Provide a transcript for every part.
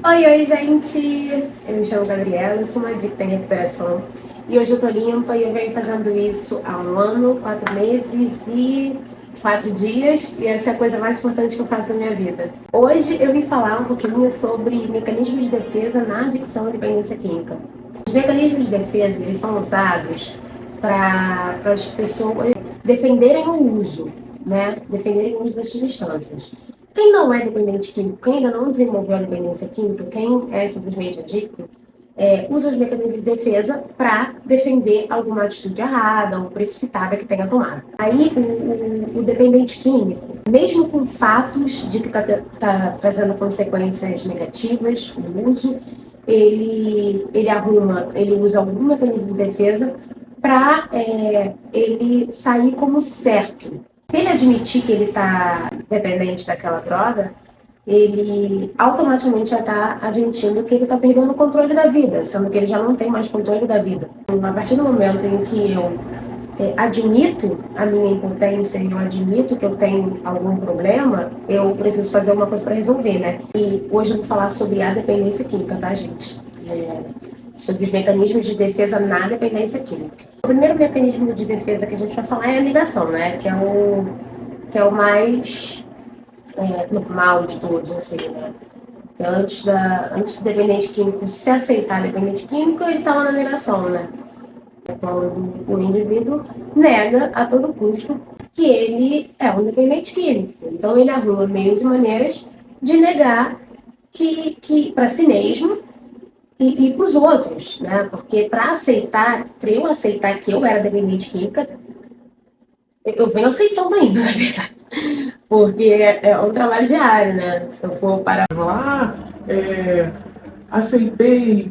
Oi, gente! Eu me chamo Gabriela, sou uma adicta em recuperação e hoje eu tô limpa e eu venho fazendo isso há 1 ano, 4 meses e 4 dias e essa é a coisa mais importante que eu faço na minha vida. Hoje eu vim falar um pouquinho sobre mecanismos de defesa na adicção à dependência química. Os mecanismos de defesa eles são usados para as pessoas defenderem o uso, né? Defenderem o uso das substâncias. Quem não é dependente químico, quem ainda não desenvolveu a dependência química, quem é simplesmente adicto, usa os mecanismos de defesa para defender alguma atitude errada ou precipitada que tenha tomado. Aí o dependente químico, mesmo com fatos de que está trazendo consequências negativas no uso, ele usa algum mecanismo de defesa para ele sair como certo. Se ele admitir que ele está dependente daquela droga, ele automaticamente já está admitindo que ele está perdendo o controle da vida, sendo que ele já não tem mais controle da vida. A partir do momento em que eu admito a minha impotência e eu admito que eu tenho algum problema, eu preciso fazer alguma coisa para resolver, né? E hoje eu vou falar sobre a dependência química, tá, gente? Sobre os mecanismos de defesa na dependência química. O primeiro mecanismo de defesa que a gente vai falar é a ligação, né? Que é o mais normal de todos, assim, né? Antes do dependente químico se aceitar dependente químico, ele está lá na negação, né? Quando o indivíduo nega a todo custo que ele é um dependente químico. Então ele arruma meios e maneiras de negar que para si mesmo e para os outros, né? Porque para eu aceitar que eu era dependente química, eu venho aceitando ainda, na verdade. Porque é um trabalho diário, né? Se eu for parar. Aceitei.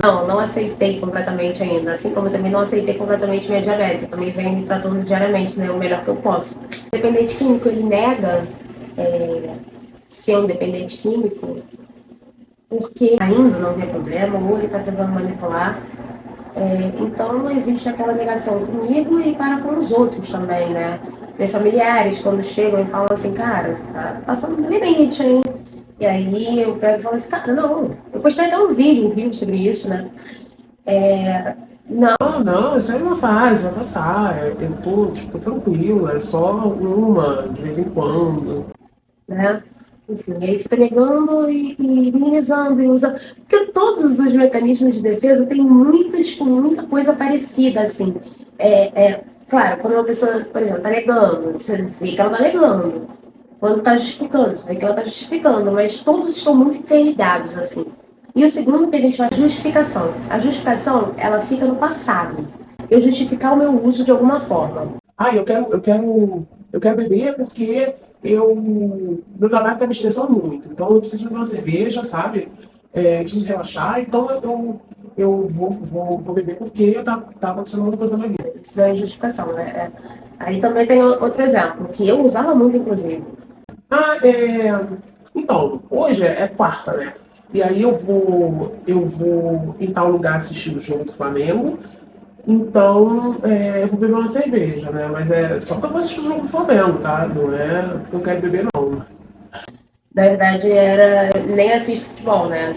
Não aceitei completamente ainda. Assim como eu também não aceitei completamente minha diabetes. Eu também venho me tratando diariamente, né? O melhor que eu posso. O dependente químico, ele nega ser um dependente químico porque ainda não vê problema, ou ele está tentando manipular. Então não existe aquela negação comigo e para com os outros também, né? Meus familiares, quando chegam e falam assim, cara, tá passando do limite, hein? E aí eu pego e falo assim, cara, não. Eu postei até um vídeo, sobre isso, né? Não, isso aí é uma fase, vai passar. Eu tô, tranquilo, é só uma, de vez em quando. Né? Enfim, aí fica negando e minimizando e usando. Porque todos os mecanismos de defesa têm muita coisa parecida, assim. Claro, quando uma pessoa, por exemplo, está negando, você vê que ela está negando. Quando está justificando, você vê que ela está justificando, mas todos estão muito interligados, assim. E o segundo que a gente faz é a justificação. A justificação, ela fica no passado. Eu justificar o meu uso de alguma forma. Eu quero beber porque meu trabalho tá me estressando muito. Então eu preciso beber uma cerveja, sabe? Eu preciso relaxar, então eu vou beber porque tá acontecendo muita coisa na minha vida. Isso daí é justificação, né? Aí também tem outro exemplo, que eu usava muito, inclusive. Ah, então, hoje é quarta, né? E aí eu vou em tal lugar assistir o jogo do Flamengo. Então, eu vou beber uma cerveja, né? Mas é só porque eu vou assistir o jogo do Flamengo, tá? Não é porque eu quero beber, não. Na verdade, nem assisto futebol, né?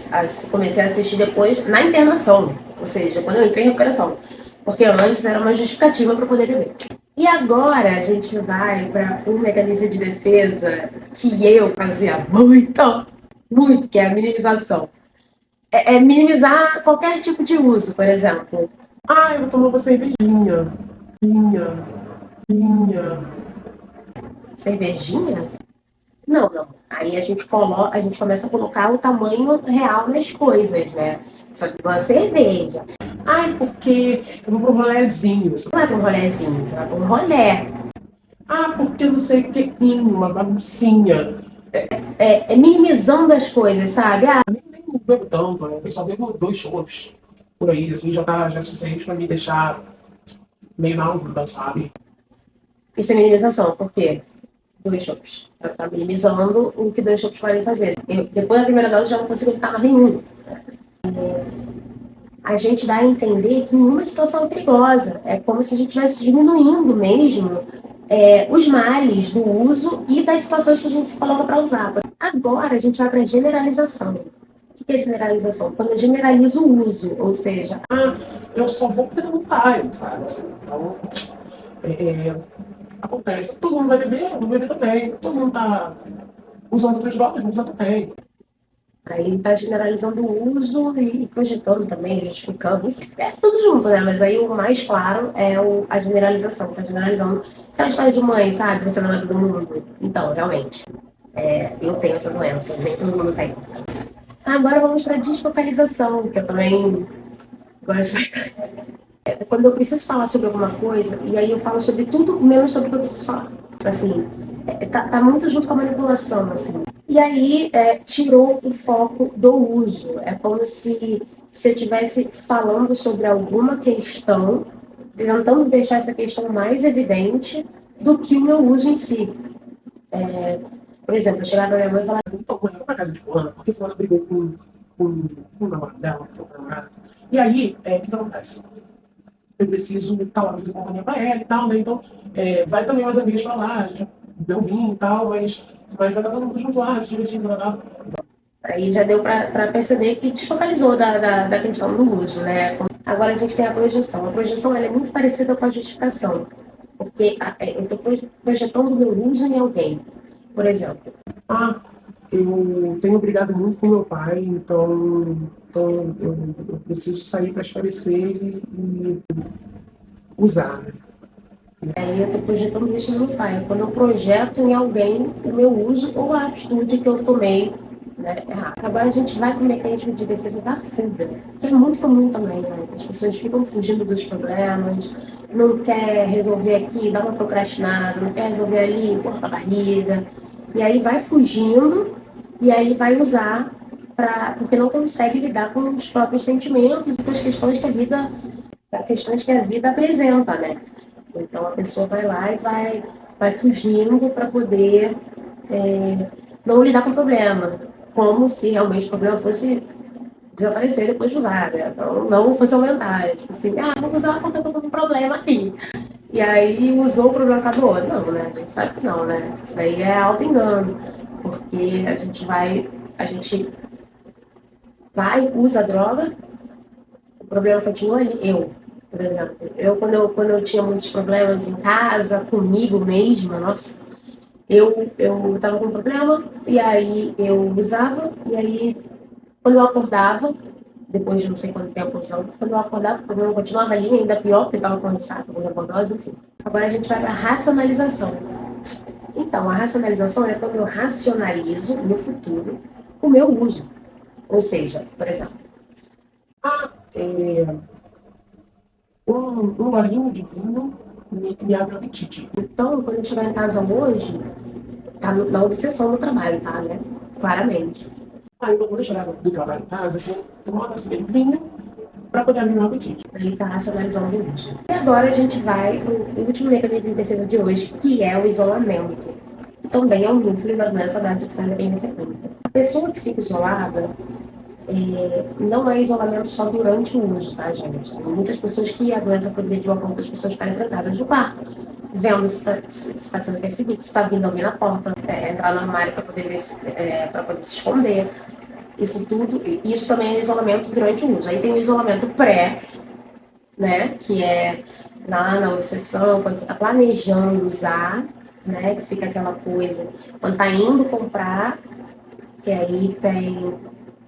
Comecei a assistir depois na internação, ou seja, quando eu entrei em recuperação. Porque antes era uma justificativa para poder beber. E agora a gente vai para um mecanismo de defesa que eu fazia muito, que é a minimização. É minimizar qualquer tipo de uso, por exemplo. Ah, eu vou tomar uma cervejinha. Vinha, vinha. Cervejinha? Não, não. Aí a gente começa a colocar o tamanho real das coisas, né? Só que uma cerveja. Ai, porque eu vou pro rolezinho. Não vai para um rolezinho, você vai para um rolé. Ah, porque não sei o que, uma baguncinha. Minimizando as coisas, sabe? Nem bebo tanto, né? Eu só bebo 2 chopps por aí, assim, já é suficiente pra me deixar meio na onda, sabe? Isso é minimização, por quê? 2 chopps. Ela tá minimizando o que 2 chopps podem fazer. Depois da primeira dose, já não consigo evitar mais nenhum. A gente dá a entender que nenhuma situação é perigosa. É como se a gente estivesse diminuindo mesmo os males do uso e das situações que a gente se coloca para usar. Agora a gente vai para a generalização. O que é generalização? Quando eu generalizo o uso, ou seja, eu só vou porque todo mundo vai, sabe? Assim, então, acontece. Todo mundo vai beber, eu vou beber também. Todo mundo tá usando outras drogas, vou usar também. aí está generalizando o uso e projetando também, justificando, enfim, é tudo junto, né? Mas aí o mais claro é a generalização, está generalizando aquela história de mãe, sabe? Você não é todo mundo. Então, realmente, eu tenho essa doença, nem todo mundo tem. Agora vamos para a desfocalização, que eu também gosto bastante. Quando eu preciso falar sobre alguma coisa, e aí eu falo sobre tudo menos sobre o que eu preciso falar. Assim, tá muito junto com a manipulação, assim. E aí tirou o foco do uso. É como se eu estivesse falando sobre alguma questão, tentando deixar essa questão mais evidente do que o meu uso em si. Por exemplo, eu chegar pra minha mãe e falar, Então, mãe, eu vou pra casa de fulana, porque fulana brigou com o namorado dela, com o namorado. E aí, o que acontece? Eu preciso estar lá fazer companhia pra ela e tal, né? Então, vai também umas amigas pra lá, a gente bebeu vinho e tal, mas vai estar todo mundo junto lá, se divertindo, lá. aí já deu para perceber que desfocalizou da questão do uso, né? Agora a gente tem a projeção. A projeção ela é muito parecida com a justificação, porque eu estou projetando o meu uso em alguém. Por exemplo, Eu tenho brigado muito com meu pai, então eu preciso sair para esclarecer e usar, né? aí eu estou projetando isso no meu pai. Quando eu projeto em alguém o meu uso ou a atitude que eu tomei, né, errado. Agora a gente vai para o mecanismo de defesa da fuga, que é muito comum também, né? As pessoas ficam fugindo dos problemas, não quer resolver aqui, dá uma procrastinada, não quer resolver ali, empurra a barriga. E aí vai fugindo e aí vai usar porque não consegue lidar com os próprios sentimentos e com as questões que a vida apresenta, né? Então a pessoa vai lá e vai fugindo para poder não lidar com o problema, como se realmente o problema fosse desaparecer depois de usar, né? Então não fosse aumentar, tipo assim, vou usar porque eu tô com um problema aqui. E aí usou, o problema acabou. Não, né? A gente sabe que não, né? Isso daí é auto-engano, porque a gente vai, usa a droga, o problema continua ali. Por exemplo, quando eu tinha muitos problemas em casa, comigo mesma, nossa, eu tava com um problema, e aí eu usava, e aí quando eu acordava, depois de não sei quanto tempo usando, quando eu acordava, o problema continuava ali, ainda pior, porque eu tava com ressaca, com rebordosa, enfim. Agora a gente vai para a racionalização. Então, a racionalização é quando eu racionalizo no futuro o meu uso. Ou seja, por exemplo, É, um golinho de vinho me abre o apetite. então, quando eu chegar em casa hoje, tá na obsessão do trabalho, tá, né? Claramente. Então quando eu chegar do trabalho em casa, eu vou tomar uma tacinha de vinho para poder abrir meu apetite. Ele está racionalizando o uso. E agora a gente vai para o último mecanismo de defesa de hoje, que é o isolamento. Também é um núcleo da doença da adicção e dependência química. A pessoa que fica isolada, não é isolamento só durante o uso, tá, gente? Tem muitas pessoas que a doença progrediu a ponto das pessoas ficarem trancadas no quarto, vendo se está sendo perseguido, se está vindo alguém na porta, entrar no armário para poder, para poder se esconder. Isso também é isolamento durante o uso. Aí tem o isolamento pré, né, que é lá na obsessão, quando você está planejando usar, né, que fica aquela coisa, quando está indo comprar, que aí tem,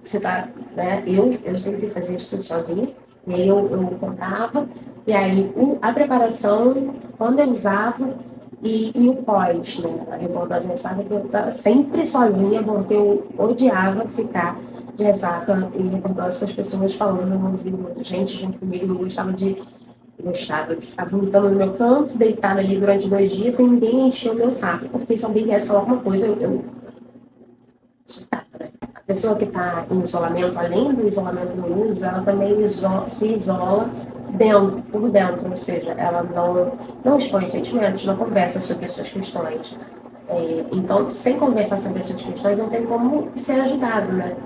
você tá, né, eu sempre fazia isso tudo sozinha, e aí eu comprava, e aí a preparação, quando eu usava, e o pós, né, a rebordosa ressaca, que eu estava sempre sozinha, porque eu odiava ficar de ressaca e rebordosa com as pessoas falando, eu não ouvi muita gente junto comigo, eu gostava de ficar vomitando no meu canto, deitada ali durante 2 dias, sem ninguém encher o meu saco, porque se alguém viesse falar alguma coisa, eu surtava, né? A pessoa que está em isolamento, além do isolamento no uso, ela também se isola por dentro, ou seja, ela não expõe sentimentos, não conversa sobre as suas questões. Então, sem conversar sobre as suas questões, não tem como ser ajudado, né?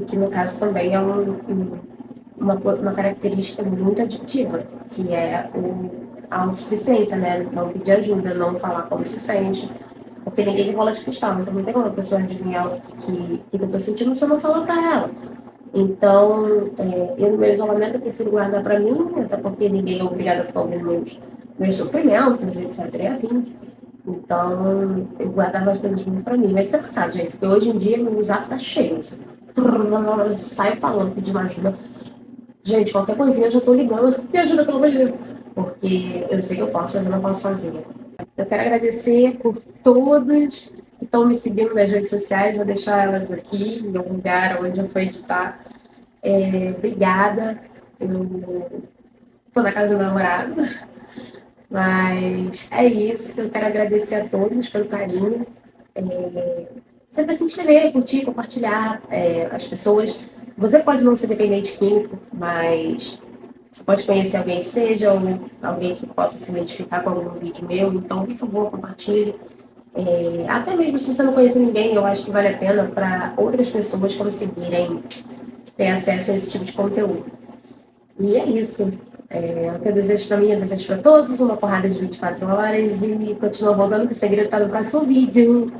Que no caso também é uma característica muito aditiva, que é a autossuficiência, né? Não pedir ajuda, não falar como se sente, porque ninguém tem bola de cristal, então não tem como a pessoa adivinhar o que eu tô sentindo se eu não falar pra ela. Então, eu no meu isolamento eu prefiro guardar para mim, até porque ninguém é obrigado a ficar ouvindo meus sofrimentos, etc. E afim. Então, eu guardava as coisas muito para mim. Mas isso é passado, gente, porque hoje em dia meu zap tá cheio. Assim, sai falando, pedindo ajuda. Gente, qualquer coisinha eu já tô ligando. Me ajuda, pelo amor de Deus. Porque eu sei que eu posso, mas eu não posso sozinha. Eu quero agradecer por todos que estão me seguindo nas redes sociais. Vou deixar elas aqui, no lugar onde eu for editar. Obrigada. Eu tô na casa do meu namorado. Mas é isso. Eu quero agradecer a todos pelo carinho. Sempre se inscrever, curtir, compartilhar. As pessoas. Você pode não ser dependente químico, mas você pode conhecer alguém que seja, ou alguém que possa se identificar com algum vídeo meu. Então, por favor, compartilhe. Até mesmo se você não conhece ninguém, eu acho que vale a pena para outras pessoas conseguirem ter acesso a esse tipo de conteúdo. E é isso. O que eu desejo para mim, eu desejo para todos uma porrada de 24 horas e continua rodando, que o segredo está no próximo vídeo.